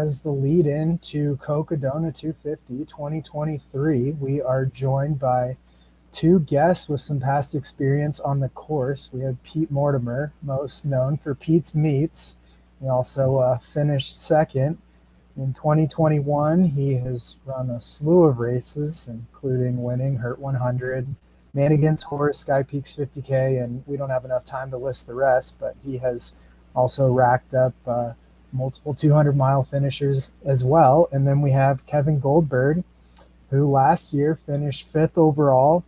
as the lead in to Cocodona 250 2023, we are joined by two guests with some past experience on the course. We have Pete Mortimer, most known for Pete's Meats. He also finished second. In 2021, he has run a slew of races, including winning Hurt 100, Manigan's Horse, Sky Peaks 50K, and we don't have enough time to list the rest, but he has also racked up multiple 200-mile finishers as well. And then we have Kevin Goldberg, who last year finished fifth overall.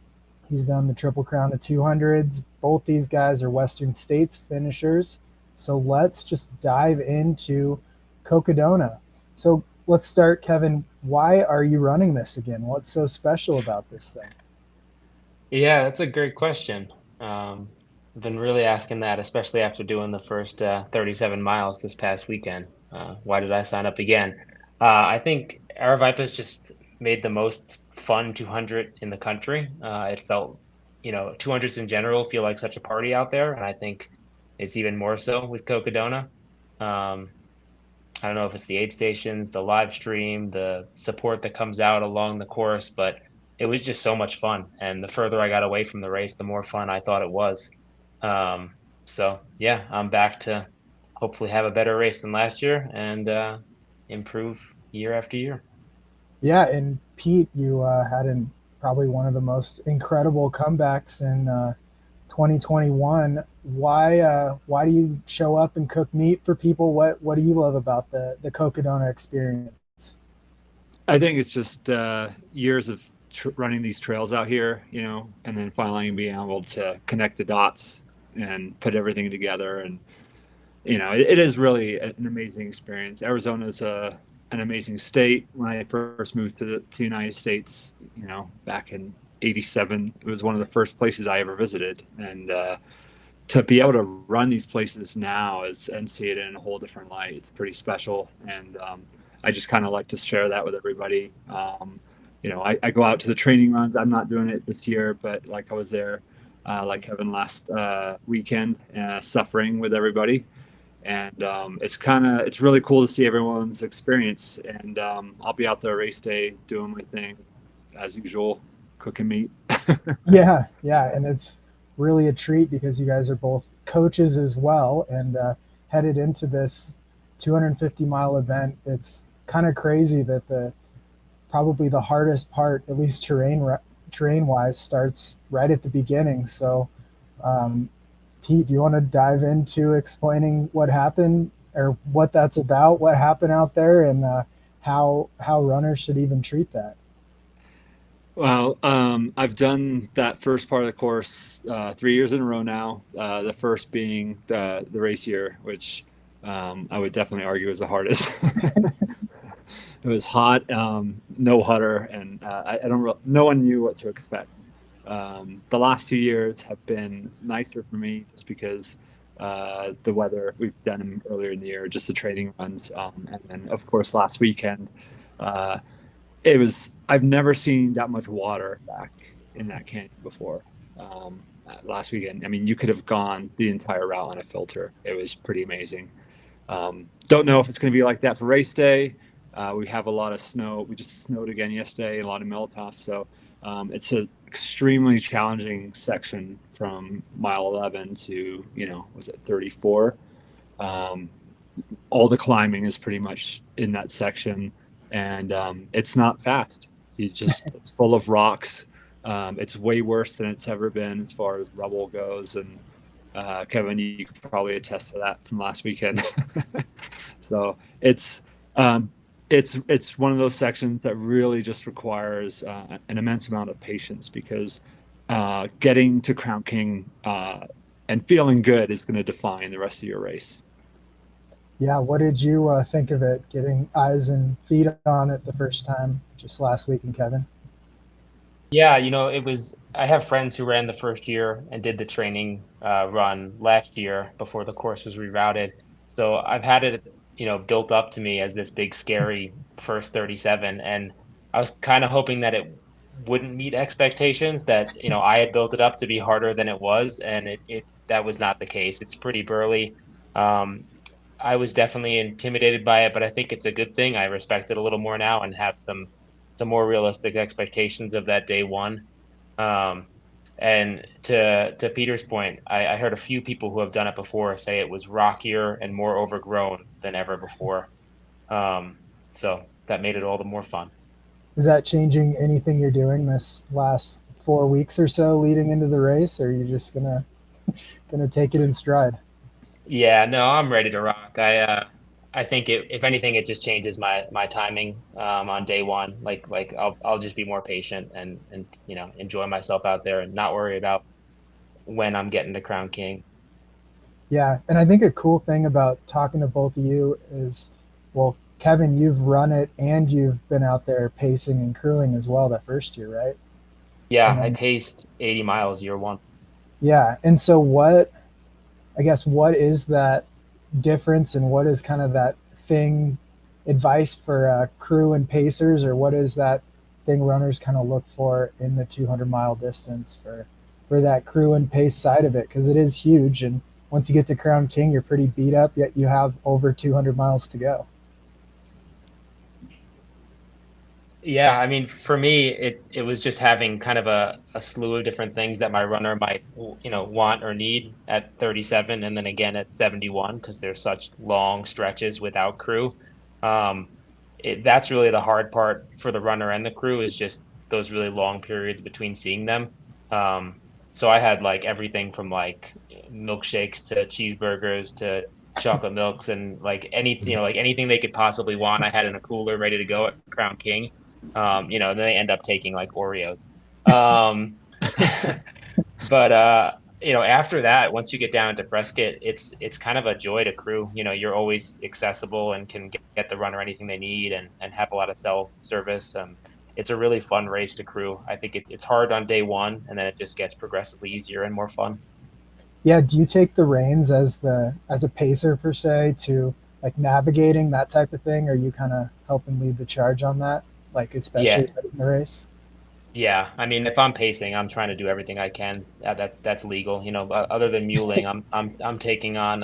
He's done the Triple Crown of 200s. Both these guys are Western States finishers. So let's just dive into Cocodona. So let's start, Kevin. Why are you running this again? What's so special about this thing? Yeah, that's a great question. I've been really asking that, especially after doing the first 37 miles this past weekend. Why did I sign up again? I think Aravaipa's just made the most fun 200 in the country. It felt, 200s in general feel like such a party out there, and I think it's even more so with Cocodona. Um, I don't know if it's the aid stations, the live stream, the support that comes out along the course, but it was just so much fun. And the further I got away from the race, the more fun I thought it was. So yeah, I'm back to hopefully have a better race than last year and improve year after year. Yeah, and Pete, you probably one of the most incredible comebacks in 2021. Why do you show up and cook meat for people? What do you love about the Cocodona experience? I think it's just years of running these trails out here, and then finally being able to connect the dots and put everything together. And, it is really an amazing experience. Arizona is an amazing state. When I first moved to the United States, back in '87, it was one of the first places I ever visited. And to be able to run these places now and see it in a whole different light, it's pretty special. And I just kind of like to share that with everybody. I go out to the training runs. I'm not doing it this year, but like I was there, like Kevin last weekend, suffering with everybody. And it's really cool to see everyone's experience. And I'll be out there race day doing my thing as usual, cooking meat. Yeah, and it's really a treat because you guys are both coaches as well, and headed into this 250-mile event. It's kind of crazy that probably the hardest part, at least terrain wise, starts right at the beginning. So, Pete, do you want to dive into explaining what happened or what that's about, what happened out there, and how runners should even treat that? Well, I've done that first part of the course 3 years in a row now. The first being the race year, which I would definitely argue is the hardest. It was hot, no hutter, and I don't. No one knew what to expect. The last 2 years have been nicer for me, just because the weather. We've done them earlier in the year, just the training runs, and then of course last weekend. Uh, it was. I've never seen that much water back in that canyon before. Last weekend, I mean, you could have gone the entire route on a filter. It was pretty amazing. Don't know if it's going to be like that for race day. We have a lot of snow. We just snowed again yesterday, a lot of melt off. So it's an extremely challenging section from mile 11 to, was it 34? Um, all the climbing is pretty much in that section, and it's not fast. It's full of rocks. It's way worse than it's ever been as far as rubble goes. And Kevin, you could probably attest to that from last weekend. So um, it's one of those sections that really just requires an immense amount of patience, because getting to Crown King and feeling good is going to define the rest of your race. Yeah, what did you think of it, getting eyes and feet on it the first time just last week, and Kevin? Yeah, I have friends who ran the first year and did the training run last year before the course was rerouted. So I've had it, built up to me as this big, scary first 37. And I was kind of hoping that it wouldn't meet expectations, that, I had built it up to be harder than it was. And that was not the case. It's pretty burly. Um, I was definitely intimidated by it, but I think it's a good thing. I respect it a little more now and have some more realistic expectations of that day one. Um, and to Peter's point, I heard a few people who have done it before say it was rockier and more overgrown than ever before. So that made it all the more fun. Is that changing anything you're doing this last 4 weeks or so leading into the race, or are you just gonna take it in stride? Yeah, no, I'm ready to rock. I think if anything, it just changes my timing on day one. Like I'll just be more patient and enjoy myself out there and not worry about when I'm getting to Crown King. Yeah, and I think a cool thing about talking to both of you is, well, Kevin, you've run it and you've been out there pacing and crewing as well that first year, right? And Yeah, I then paced 80 miles year one. yeah, and so what is that difference, and what is kind of that thing, advice for crew and pacers, or what is that thing runners kind of look for in the 200-mile distance for that crew and pace side of it, because it is huge, and once you get to Crown King you're pretty beat up, yet you have over 200 miles to go. Yeah, I mean, for me, it was just having kind of a slew of different things that my runner might, want or need at 37, and then again at 71, because there's such long stretches without crew. Um, that's really the hard part for the runner and the crew is just those really long periods between seeing them. Um, so I had like everything from like milkshakes to cheeseburgers to chocolate milks and like like anything they could possibly want. I had in a cooler ready to go at Crown King. Then they end up taking like Oreos. Um, but after that, once you get down to Prescott, it's kind of a joy to crew. You're always accessible and can get the runner anything they need and have a lot of cell service. It's a really fun race to crew. I think it's hard on day one, and then it just gets progressively easier and more fun. Yeah, do you take the reins as a pacer per se to like navigating that type of thing, or are you kind of helping lead the charge on that, like especially Yeah, in the race? yeah. I mean, if I'm pacing, I'm trying to do everything I can. That's legal. Other than muling, I'm taking on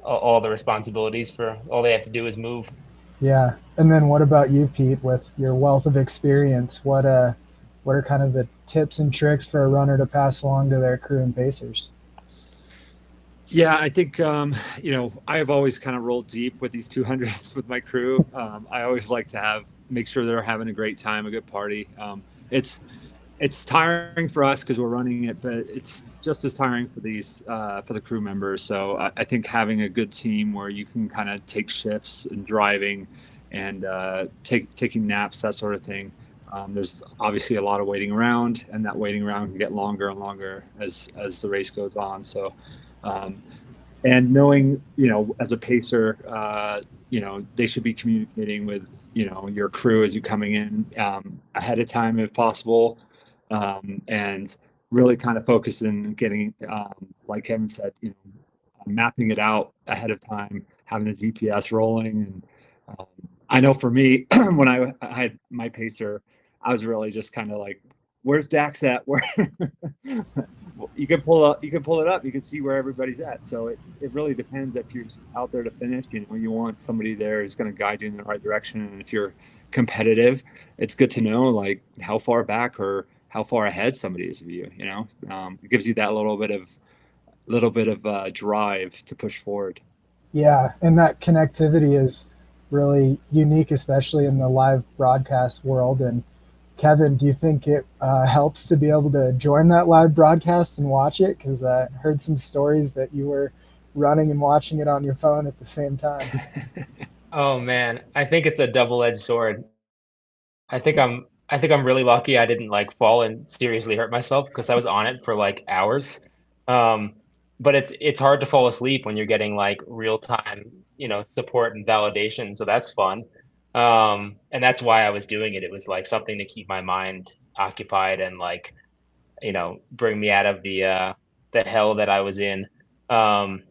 all the responsibilities for all they have to do is move. Yeah. And then what about you, Pete, with your wealth of experience? What are kind of the tips and tricks for a runner to pass along to their crew and pacers? Yeah, I think I have always kind of rolled deep with these 200s with my crew. I always like to make sure they're having a great time, a good party. It's tiring for us because we're running it, but it's just as tiring for the crew members. So I think having a good team where you can kind of take shifts and driving and taking naps, that sort of thing. There's obviously a lot of waiting around, and that waiting around can get longer and longer as the race goes on. So um, and knowing, as a pacer, they should be communicating with, your crew as you're coming in ahead of time if possible, and really kind of focusing and getting, like Kevin said, mapping it out ahead of time, having the GPS rolling. And um, I know for me, when I had my pacer, I was really just kind of like, where's Dax at? Where you can pull it up, you can see where everybody's at. So it really depends. If you're just out there to finish, you want somebody there who's going to guide you in the right direction. And if you're competitive, it's good to know like how far back or how far ahead somebody is of you. It gives you that little bit of drive to push forward. Yeah, and that connectivity is really unique, especially in the live broadcast world. And Kevin, do you think it helps to be able to join that live broadcast and watch it? Because I heard some stories that you were running and watching it on your phone at the same time. Oh man, I think it's a double-edged sword. I think I'm really lucky I didn't like fall and seriously hurt myself because I was on it for like hours. Um, but it's hard to fall asleep when you're getting like real time, support and validation. So that's fun. And that's why I was doing it. It was like something to keep my mind occupied and like, bring me out of the hell that I was in. Um,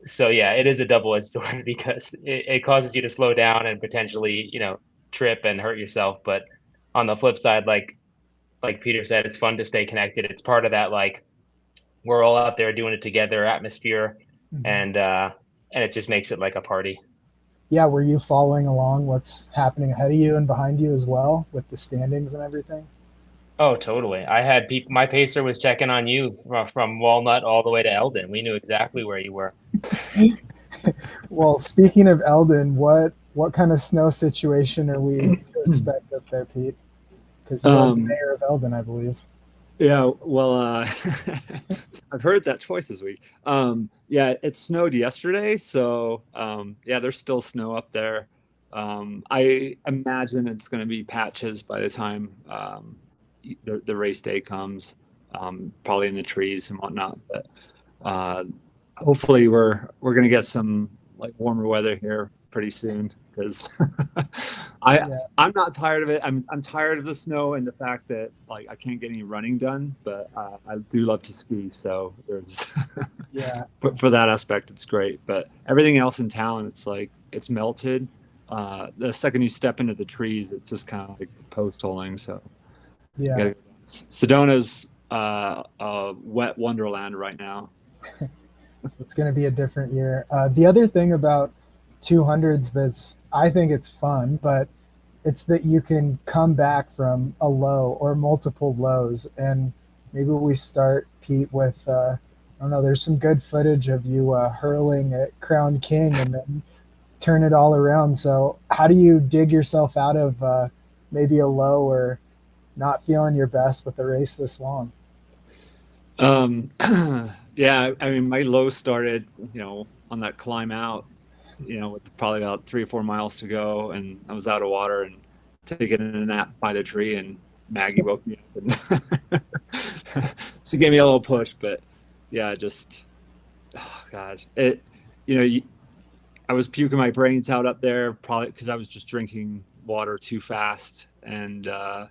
so yeah, it is a double-edged sword because it causes you to slow down and potentially, trip and hurt yourself. But on the flip side, like Peter said, it's fun to stay connected. It's part of that like we're all out there doing it together atmosphere. Mhm. And and it just makes it like a party. Yeah, were you following along what's happening ahead of you and behind you as well with the standings and everything? Oh, totally. I had people. My pacer was checking on you from Walnut all the way to Eldon. We knew exactly where you were. Well, speaking of Eldon, what kind of snow situation are we to expect up there, Pete? Because you're the mayor of Eldon, I believe. Yeah, well, I've heard that twice this week. Yeah, it snowed yesterday, so yeah, there's still snow up there. I imagine it's going to be patches by the time the race day comes, probably in the trees and whatnot. But hopefully, we're going to get some like warmer weather here pretty soon because I'm not tired of it. I'm tired of the snow and the fact that like I can't get any running done, but I do love to ski. So there's but for that aspect, it's great. But everything else in town, it's like it's melted. The second you step into the trees, it's just kind of like post holing. So yeah, Sedona's a wet wonderland right now. So it's going to be a different year. The other thing about 200s I think it's fun, but it's that you can come back from a low or multiple lows. And maybe we start, Pete, with, I don't know, there's some good footage of you hurling at Crown King and then turn it all around. So how do you dig yourself out of maybe a low or not feeling your best with a race this long? Yeah, I mean, my low started, on that climb out, with probably about 3 or 4 miles to go, and I was out of water and taking a nap by the tree, and Maggie woke me up and she gave me a little push. But yeah, just, oh God, I was puking my brains out up there, probably because I was just drinking water too fast, and I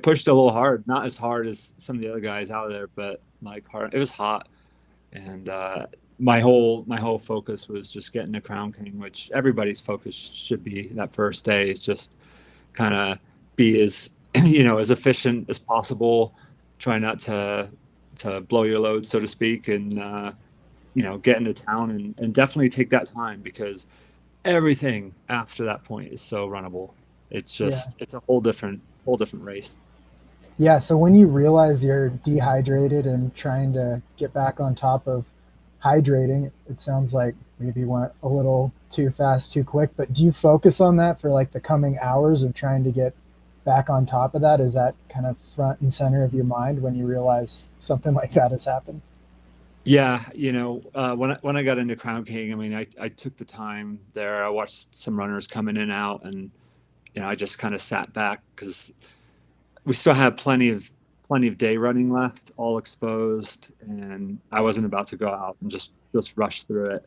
pushed a little hard, not as hard as some of the other guys out there, but like hard. It was hot, and my whole focus was just getting to Crown King, which everybody's focus should be that first day. Is just kind of be as as efficient as possible. Try not to blow your load, so to speak, and get into town and definitely take that time, because everything after that point is so runnable. It's just it's a whole different race. Yeah, so when you realize you're dehydrated and trying to get back on top of hydrating, it sounds like maybe you went a little too fast, too quick, but do you focus on that for like the coming hours of trying to get back on top of that? Is that kind of front and center of your mind when you realize something like that has happened? Yeah, when I got into Crown King, I mean, I took the time there. I watched some runners come in and out, and I just kind of sat back because we still had plenty of day running left, all exposed, and I wasn't about to go out and just rush through it.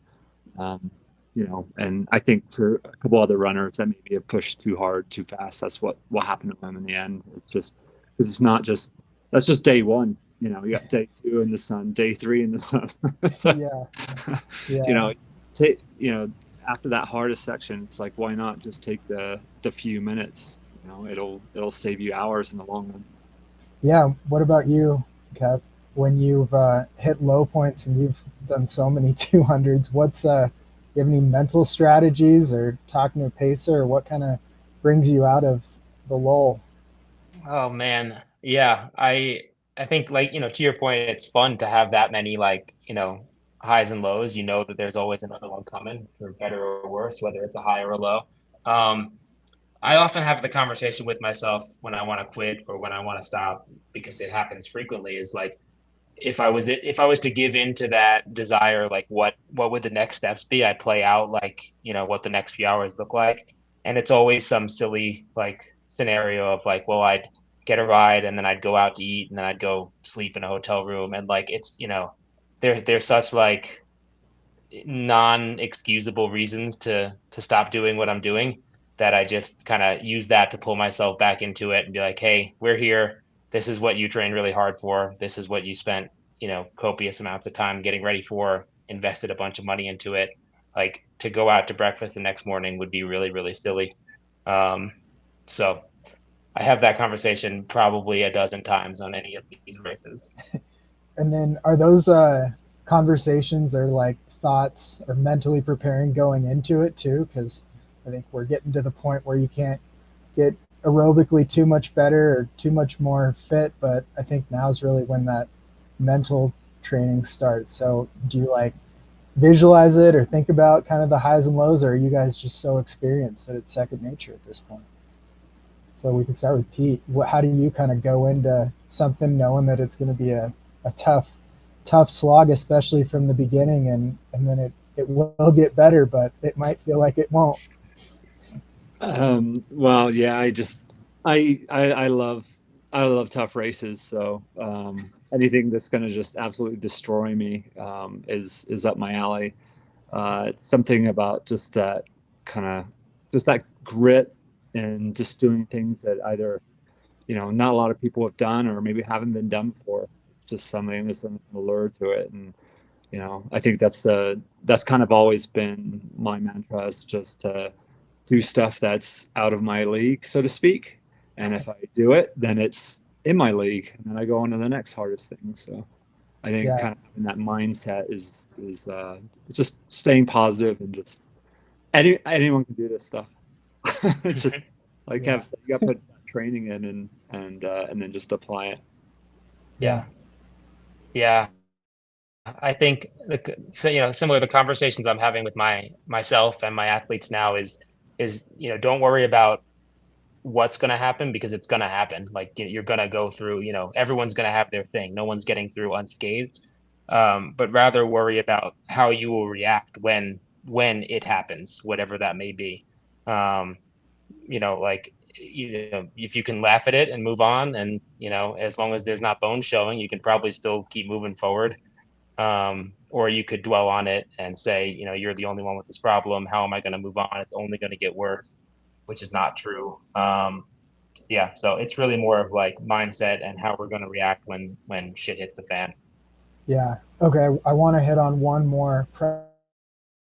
And I think for a couple other runners that maybe have pushed too hard, too fast, that's what happened to them in the end. It's just because it's not just that's just day one. You got day 2 in the sun, day 3 in the sun. So, after that hardest section, it's like, why not just take the few minutes? It'll save you hours in the long run. Yeah. What about you, Kev? When you've hit low points and you've done so many 200s, you have any mental strategies or talking to a pacer, or what kind of brings you out of the lull? Oh man, yeah. I think, like, to your point, it's fun to have that many, like, highs and lows. You know that there's always another one coming, for better or worse, whether it's a high or a low. Um, I often have the conversation with myself when I want to quit or when I want to stop, because it happens frequently, is like, if I was to give in to that desire, like what would the next steps be? I'd play out like, what the next few hours look like. And it's always some silly like scenario of like, well, I'd get a ride and then I'd go out to eat and then I'd go sleep in a hotel room. And like, it's, there's such like non-excusable reasons to stop doing what I'm doing, that I just kind of use that to pull myself back into it and be like, hey, we're here. This is what you trained really hard for. This is what you spent, copious amounts of time getting ready for, invested a bunch of money into it. Like, to go out to breakfast the next morning would be really, really silly. So I have that conversation probably a dozen times on any of these races. And then are those conversations are like thoughts or mentally preparing going into it too? Because I think we're getting to the point where you can't get aerobically too much better or too much more fit, but I think now is really when that mental training starts. So do you like visualize it or think about kind of the highs and lows, or are you guys just so experienced that it's second nature at this point? So we can start with Pete. How do you kind of go into something knowing that it's going to be a tough slog, especially from the beginning, and then it will get better, but it might feel like it won't. Well, yeah, I love tough races. So anything that's going to just absolutely destroy me is up my alley. It's something about just that grit and just doing things that either, not a lot of people have done or maybe haven't been done before. Just something there's an allure to it. And, I think that's kind of always been my mantra, is just to do stuff that's out of my league, so to speak. And if I do it, then it's in my league, and then I go on to the next hardest thing. So I think kind of having that mindset is it's just staying positive, and just anyone can do this stuff. It's just like Kev said, you got to put training in and then just apply it. Yeah. I think similar to the conversations I'm having with myself and my athletes now is don't worry about what's going to happen, because it's going to happen. Like, you're going to go through, everyone's going to have their thing. No one's getting through unscathed. But rather worry about how you will react when it happens, whatever that may be. If you can laugh at it and move on, and, as long as there's not bones showing, you can probably still keep moving forward. Or you could dwell on it and say, you're the only one with this problem. How am I going to move on? It's only going to get worse, which is not true. So it's really more of like mindset and how we're going to react when shit hits the fan. Yeah. Okay. I want to hit on one more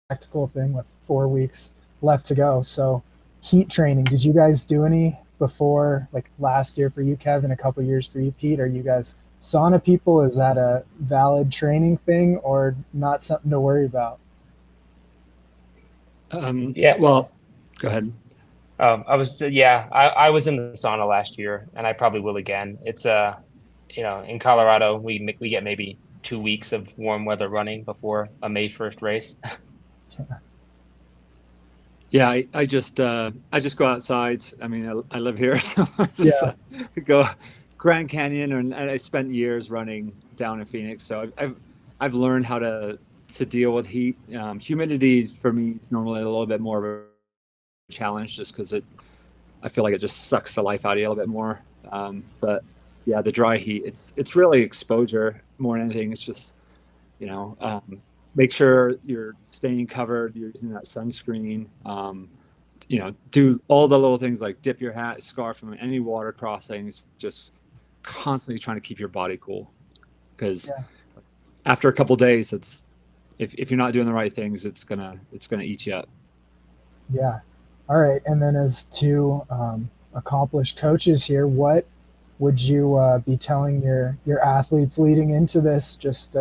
practical thing with 4 weeks left to go. So heat training, did you guys do any before, like last year for you, Kevin, a couple years for you, Pete? Are you guys sauna people? Is that a valid training thing or not something to worry about? Well, go ahead. I was in the sauna last year, and I probably will again. It's in Colorado, we get maybe 2 weeks of warm weather running before a May 1st race. Yeah, I just go outside. I mean, I live here. Go Grand Canyon, and I spent years running down in Phoenix, so I've learned how to deal with heat. Humidity for me is normally a little bit more of a challenge, just because I feel like it just sucks the life out of you a little bit more. But yeah, the dry heat, it's really exposure more than anything. It's just make sure you're staying covered, you're using that sunscreen. Do all the little things like dip your hat, scarf from any water crossings, just constantly trying to keep your body cool, because after a couple of days, it's if you're not doing the right things, it's gonna eat you up. Yeah. All right. And then, as two accomplished coaches here, what would you be telling your athletes leading into this, just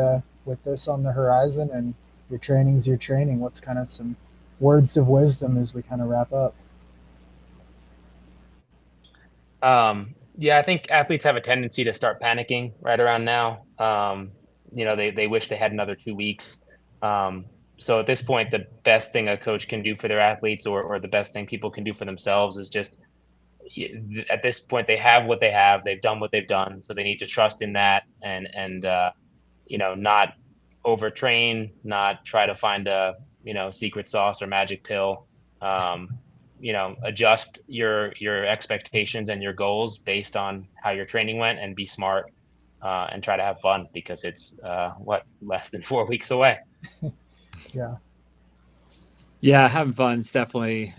with this on the horizon, and your training's your training? What's kind of some words of wisdom as we kind of wrap up? I think athletes have a tendency to start panicking right around now. They wish they had another 2 weeks. So at this point, the best thing a coach can do for their athletes, or the best thing people can do for themselves, is just, at this point, they have what they have. They've done what they've done. So they need to trust in that, and not overtrain, not try to find a, secret sauce or magic pill. Adjust your expectations and your goals based on how your training went, and be smart, and try to have fun, because it's less than 4 weeks away. Yeah, having fun is definitely,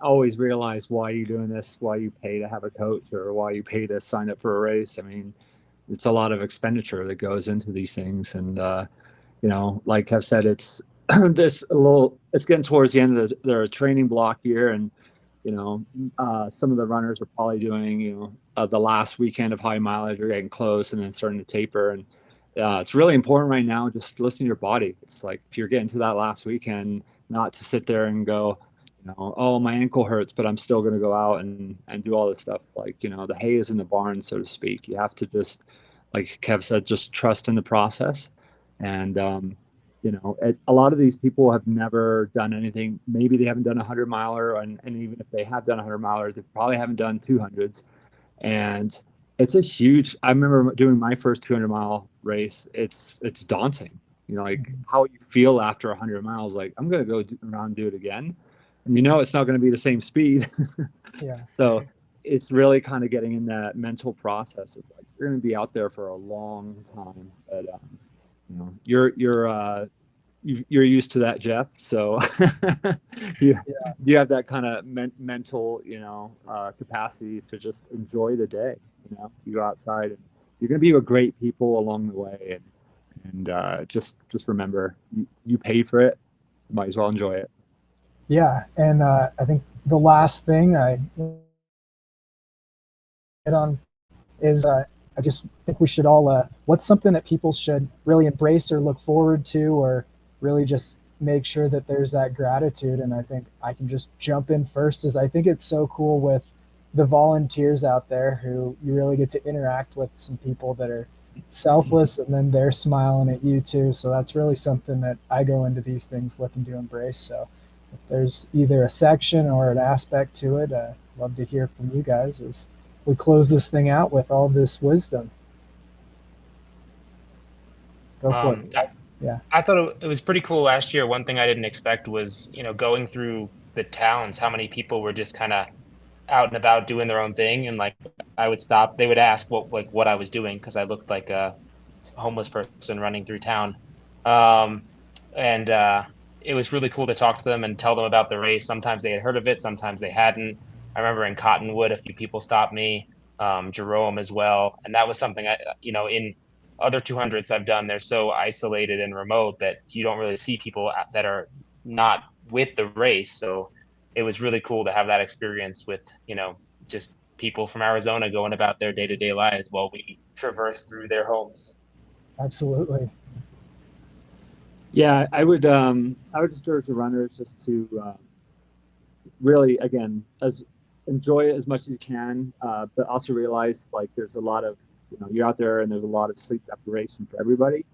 always realize why you're doing this, why you pay to have a coach, or why you pay to sign up for a race. It's a lot of expenditure that goes into these things. And, like I've said, it's it's getting towards the end of their training block here. And, some of the runners are probably doing, the last weekend of high mileage are getting close and then starting to taper. And it's really important right now. Just listen to your body. It's like if you're getting to that last weekend, not to sit there and go, oh, my ankle hurts, but I'm still going to go out and do all this stuff. Like, the hay is in the barn, so to speak. You have to just, like Kev said, just trust in the process. And, a lot of these people have never done anything. Maybe they haven't done a 100-miler, and even if they have done a 100-miler, they probably haven't done 200s. And it's a huge, I remember doing my first 200-mile race. It's daunting, like how you feel after 100 miles. Like, I'm going to go around and do it again. And it's not going to be the same speed. Yeah. So it's really kind of getting in that mental process of like, you're going to be out there for a long time. But, you're used to that, Jeff. So do you have that kind of mental, capacity to just enjoy the day? You go outside and you're going to be with great people along the way. And just remember, you pay for it. You might as well enjoy it. Yeah. And I think the last thing I hit on is I just think we should all, what's something that people should really embrace or look forward to, or really just make sure that there's that gratitude. And I think I can just jump in first, is I think it's so cool with the volunteers out there who you really get to interact with, some people that are selfless, and then they're smiling at you too. So that's really something that I go into these things looking to embrace. So if there's either a section or an aspect to it, I'd love to hear from you guys as we close this thing out with all this wisdom. Go for it. Yeah. I thought it was pretty cool last year. One thing I didn't expect was, going through the towns, how many people were just kind of out and about doing their own thing. And like, I would stop, they would ask what I was doing, because I looked like a homeless person running through town. And it was really cool to talk to them and tell them about the race. Sometimes they had heard of it, sometimes they hadn't. I remember in Cottonwood, a few people stopped me, Jerome as well. And that was something in other 200s I've done, they're so isolated and remote that you don't really see people that are not with the race. So it was really cool to have that experience with, just people from Arizona going about their day-to-day lives while we traverse through their homes. Absolutely. Yeah, I would just urge the runners just to really, again, enjoy it as much as you can, but also realize like there's a lot of, you're out there and there's a lot of sleep deprivation for everybody.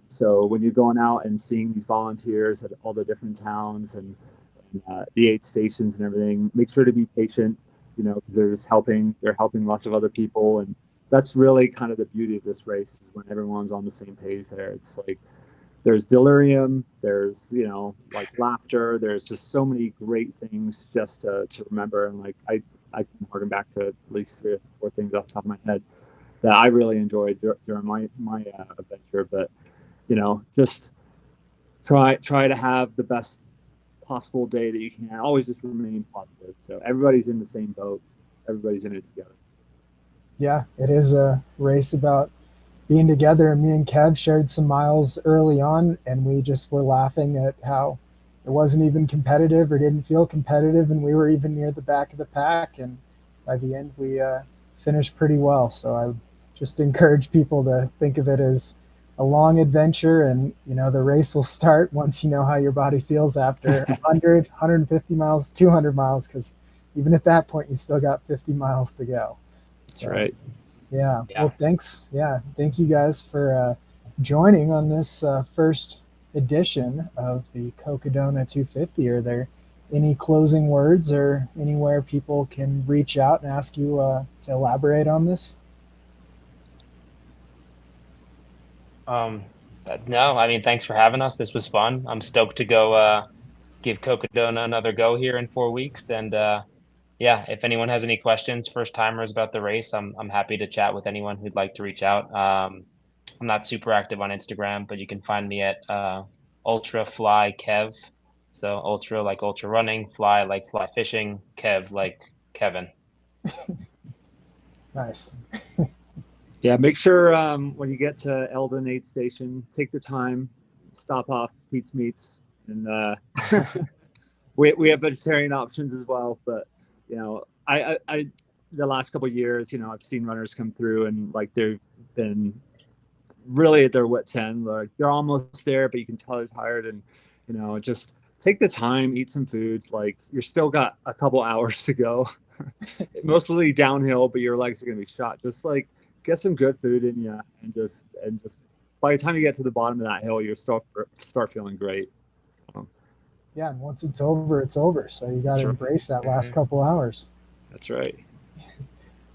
So when you're going out and seeing these volunteers at all the different towns and the aid stations and everything, make sure to be patient, because they're helping lots of other people. And that's really kind of the beauty of this race, is when everyone's on the same page there. It's like, there's delirium, there's, like laughter, there's just so many great things just to remember. And like, I can harken back to at least 3 or 4 things off the top of my head that I really enjoyed during my adventure. But, just try to have the best possible day that you can. Always just remain positive. So everybody's in the same boat. Everybody's in it together. Yeah, it is a race about being together. And me and Kev shared some miles early on, and we just were laughing at how it wasn't even competitive or didn't feel competitive, and we were even near the back of the pack. And by the end, we finished pretty well. So I would just encourage people to think of it as a long adventure, and the race will start once you know how your body feels after 100, 150 miles, 200 miles, because even at that point, you still got 50 miles to go. That's right. Yeah. Well, thanks. Yeah. Thank you guys for joining on this first edition of the Cocodona 250. Are there any closing words or anywhere people can reach out and ask you to elaborate on this? No, I mean, thanks for having us. This was fun. I'm stoked to go give Cocodona another go here in 4 weeks. And yeah, if anyone has any questions, first timers about the race, I'm happy to chat with anyone who'd like to reach out. I'm not super active on Instagram, but you can find me at Ultra Fly Kev. So ultra like ultra running, fly like fly fishing, Kev like Kevin. Nice. Yeah, make sure when you get to Eldon Aid Station, take the time, stop off Pete's Meats, and we have vegetarian options as well. But I the last couple of years, I've seen runners come through and like they've been really at their wit's end. Like they're almost there, but you can tell they're tired, and just take the time, eat some food. Like you're still got a couple hours to go, mostly downhill, but your legs are gonna be shot. Just like get some good food in you, and just by the time you get to the bottom of that hill, you'll start feeling great. So, yeah, and once it's over, it's over. So you got to embrace that last couple hours. That's right.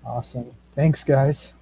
Awesome. Thanks, guys.